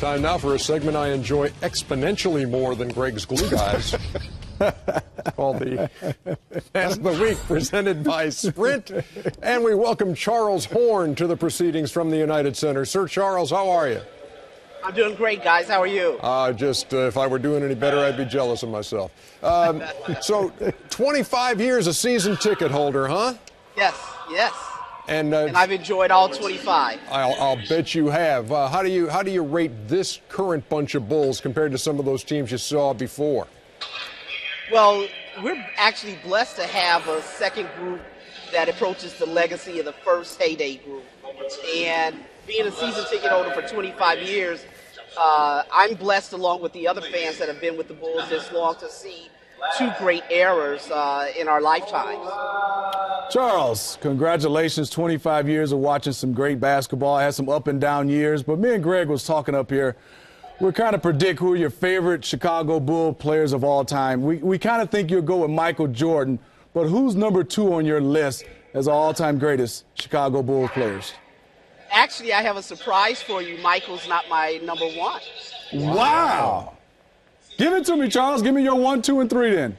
Time now for a segment I enjoy exponentially more than Greg's Glue Guys, called the Fan of the Week, presented by Sprint. And we welcome Charles Horn to the proceedings from the United Center. Sir Charles, how are you? I'm doing great, guys. How are you? If I were doing any better, I'd be jealous of myself. So, 25 years a season ticket holder, huh? Yes. And I've enjoyed all 25. I'll bet you have. How do you rate this current bunch of Bulls compared to some of those teams you saw before? Well, we're actually blessed to have a second group that approaches the legacy of the first heyday group. And being a season ticket holder for 25 years, I'm blessed, along with the other fans that have been with the Bulls this long, to see two great eras in our lifetimes. Charles, congratulations. 25 years of watching some great basketball. I had some up and down years, but me and Greg was talking up here. We're kind of predict who are your favorite Chicago Bull players of all time. We kind of think you'll go with Michael Jordan, but who's number 2 on your list as all-time greatest Chicago Bulls players? Actually, I have a surprise for you. Michael's not my number 1. Wow. Give it to me, Charles. Give me your 1, 2, and 3 then.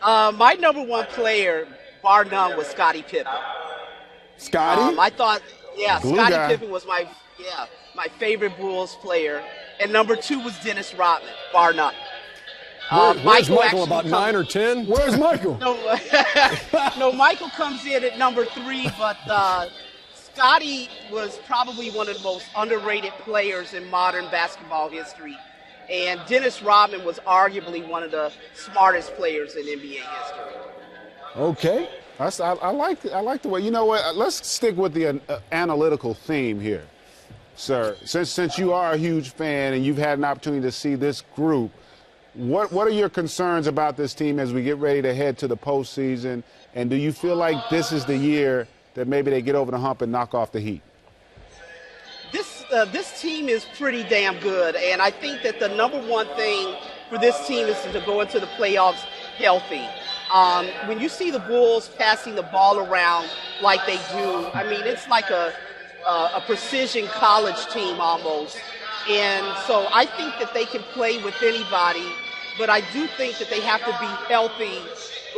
My number 1 player, bar none, was Scottie Pippen. Scottie? I thought, Glue Scottie guy. Pippen was my favorite Bulls player. And number 2 was Dennis Rodman, bar none. Where's Michael, actually about 9 or 10? Where's Michael? No, Michael comes in at number 3, but Scottie was probably one of the most underrated players in modern basketball history. And Dennis Rodman was arguably one of the smartest players in NBA history. Okay. I like the way. You know what? Let's stick with the analytical theme here, sir. Since you are a huge fan and you've had an opportunity to see this group, what are your concerns about this team as we get ready to head to the postseason? And do you feel like this is the year that maybe they get over the hump and knock off the Heat? This team is pretty damn good, and I think that the number 1 thing for this team is to go into the playoffs healthy. When you see the Bulls passing the ball around like they do, I mean, it's like a precision college team almost. And so I think that they can play with anybody, but I do think that they have to be healthy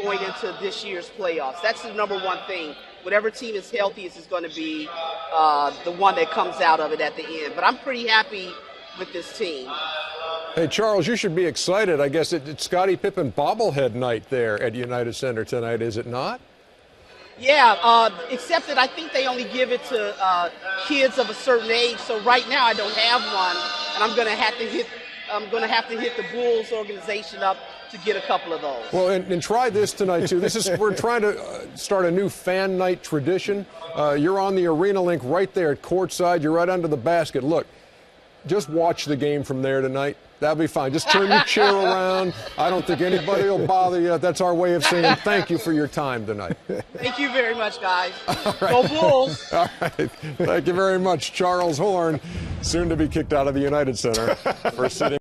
going into this year's playoffs. That's the number 1 thing. Whatever team is healthiest is going to be the one that comes out of it at the end. But I'm pretty happy with this team. Hey, Charles, you should be excited. I guess it's Scottie Pippen bobblehead night there at United Center tonight, is it not? Yeah, except that I think they only give it to kids of a certain age. So right now I don't have one, and I'm going to have to hit the Bulls organization up to get a couple of those. Well, and try this tonight too. We're trying to start a new fan night tradition. You're on the arena link right there at courtside. You're right under the basket. Look, just watch the game from there tonight. That'll be fine. Just turn your chair around. I don't think anybody will bother you. That's our way of saying thank you for your time tonight. Thank you very much, guys. Go Bulls. All right. Thank you very much, Charles Horn, soon to be kicked out of the United Center for sitting